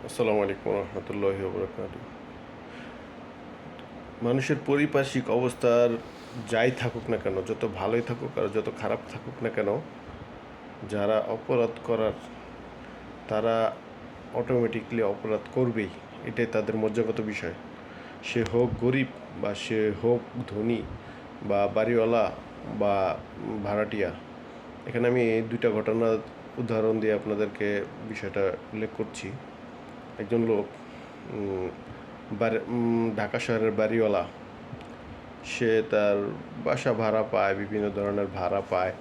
আসসালামু আলাইকুম রহমতুল্লাহি ওবরাকাতুহু। মানুষের পারিপার্শ্বিক অবস্থার যাই থাকুক না কেন, যত ভালোই থাকুক আর যত খারাপ থাকুক না কেন, যারা অপরাধ করার তারা অটোমেটিকলি অপরাধ করবেই। এটাই তাদের মজ্জাগত বিষয়। সে হোক গরিব বা সে হোক ধনী বা বাড়িওয়ালা বা ভাড়াটিয়া। এখানে আমি দুইটা ঘটনার উদাহরণ দিয়ে আপনাদেরকে বিষয়টা উল্লেখ করছি। একজন লোক ঢাকা শহরের বাড়িওয়ালা, সে তার বাসা ভাড়া পায়, বিভিন্ন ধরনের ভাড়া পায়,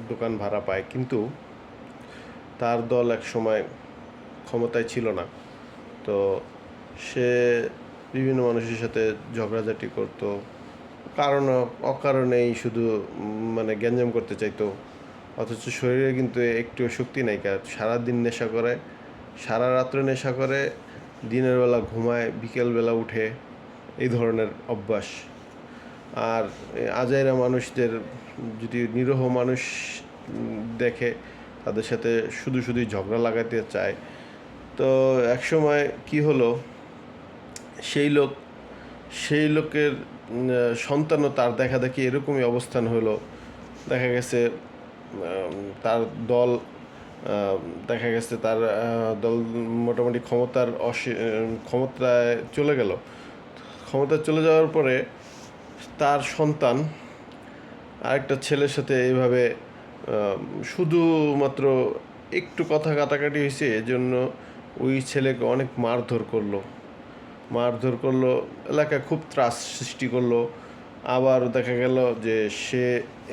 দোকান ভাড়া পায়, কিন্তু তার দল এক সময় ক্ষমতায় ছিল না। তো সে বিভিন্ন মানুষের সাথে ঝগড়াঝাটি করতো, কারণ অকারণেই শুধু মানে গ্যাঞ্জাম করতে চাইতো। অথচ শরীরে কিন্তু একটু শক্তি নাই, সারাদিন নেশা করে, সারা রাত্রে নেশা করে, দিনের বেলা ঘুমায়, বিকেলবেলা উঠে, এই ধরনের অভ্যাস। আর আজাইরা মানুষদের যদি নিরীহ মানুষ দেখে, তাদের সাথে শুধু শুধুই ঝগড়া লাগাতে চায়। তো একসময় কি হলো, সেই লোকের সন্তানও তার দেখা দেখি এরকমই অবস্থান হলো। দেখা গেছে তার দল দেখা গেছে তার দল মোটামুটি ক্ষমতায় চলে গেল। ক্ষমতায় চলে যাওয়ার পরে তার সন্তান আরেকটা ছেলের সাথে এইভাবে শুধুমাত্র একটু কথা কাটাকাটি হয়েছে, এজন্য ওই ছেলেকে অনেক মারধর করলো, এলাকায় খুব ত্রাস সৃষ্টি করলো। আবার দেখা গেল যে সে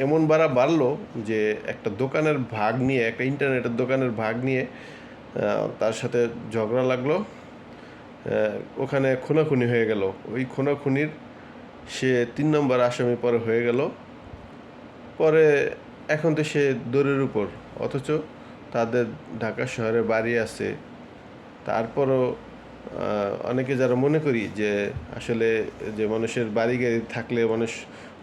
এমন বাড়লো যে একটা দোকানের ভাগ নিয়ে, একটা ইন্টারনেটের দোকানের ভাগ নিয়ে তার সাথে ঝগড়া লাগলো। ওখানে খুনাখুনি হয়ে গেল। ওই খুনাখুনির সে 3 নম্বর আসামি পরে হয়ে গেল। পরে এখন তো সে দৌড়ের উপর, অথচ তাদের ঢাকা শহরে বাড়ি আছে। তারপরও অনেকে যারা মনে করি যে আসলে যে মানুষের বাড়ি গাড়ি থাকলে মানুষ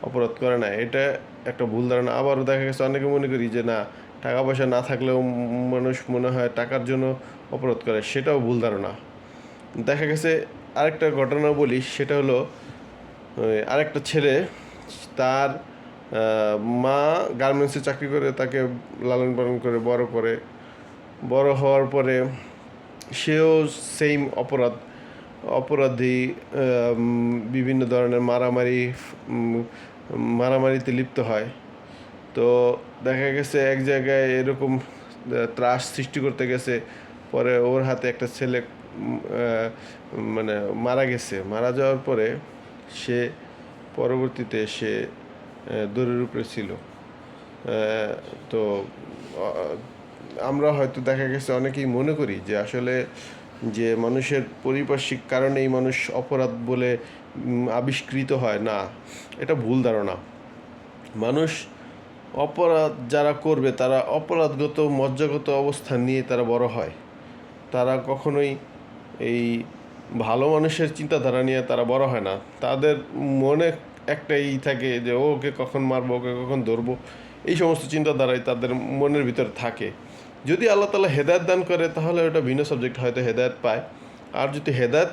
অপরাধ করে না, এটা একটা ভুল ধারণা। আবারও দেখা গেছে অনেকে মনে করি যে না, টাকা পয়সা না থাকলেও মানুষ মনে হয় টাকার জন্য অপরাধ করে, সেটাও ভুল ধারণা। দেখা গেছে আরেকটা ঘটনা বলি, সেটা হলো আরেকটা ছেলে, তার মা গার্মেন্টসে চাকরি করে, তাকে লালন পালন করে বড় হওয়ার পরে সেও সেম অপরাধী, বিভিন্ন ধরনের মারামারিতে লিপ্ত হয়। তো দেখা গেছে এক জায়গায় এরকম ত্রাস সৃষ্টি করতে গেছে, পরে ওর হাতে একটা ছেলে মানে মারা যাওয়ার পরে সে পরবর্তীতে সে দৌড়ের উপরে ছিল। তো আমরা হয়তো দেখা গেছে অনেকেই মনে করি যে আসলে যে মানুষের পারিপার্শ্বিক কারণেই মানুষ অপরাধ বলে আবিষ্কৃত হয় না, এটা ভুল ধারণা। মানুষ অপরাধ যারা করবে তারা অপরাধগত মজ্জাগত অবস্থান নিয়ে তারা বড় হয়। তারা কখনোই এই ভালো মানুষের চিন্তাধারা নিয়ে তারা বড় হয় না। তাদের মনে একটাই থাকে যে ওকে কখন মারবো, ওকে কখন ধরবো, এই সমস্ত চিন্তাধারাই তাদের মনের ভিতর থাকে। যদি আল্লাহ তাআলা হেদায়েত দান করে তাহলে ওটা ভিন্ন সাবজেক্ট, হয়তো হেদায়েত পায়। আর যদি হেদায়েত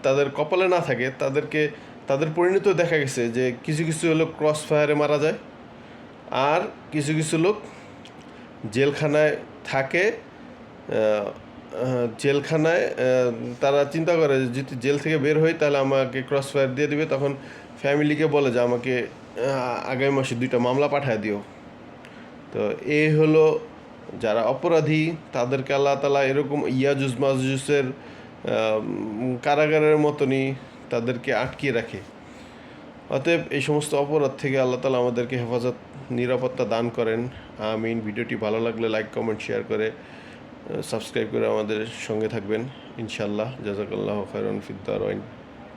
তাদের কপালে না থাকে, তাদের পরিণত দেখা গেছে যে কিছু কিছু লোক ক্রস ফায়ারে মারা যায়, আর কিছু কিছু লোক জেলখানায় থাকে। জেলখানায় তারা চিন্তা করে যদি জেল থেকে বের হই তাহলে আমাকে ক্রস ফায়ার দিয়ে দিবে, তখন ফ্যামিলিকে বলে যে আমাকে আগামী মাসে 2টা মামলা পাঠায় দিও। তো এই হলো যারা অপরাধী, তাদেরকে আল্লাহ তাআলা এরকম ইয়াজুজ মাজুজের কারাগারের মতনই তাদেরকে আটকিয়ে রাখে। অতএব এই সমস্ত অপরাধ থেকে আল্লাহ তাআলা আমাদেরকে হেফাজত, নিরাপত্তা দান করেন। আমিন। ভিডিওটি ভালো লাগলে লাইক, কমেন্ট, শেয়ার করে সাবস্ক্রাইব করে আমাদের সঙ্গে থাকবেন ইনশাআল্লাহ। জাযাকাল্লাহু খাইরান ফিদ দারাইন।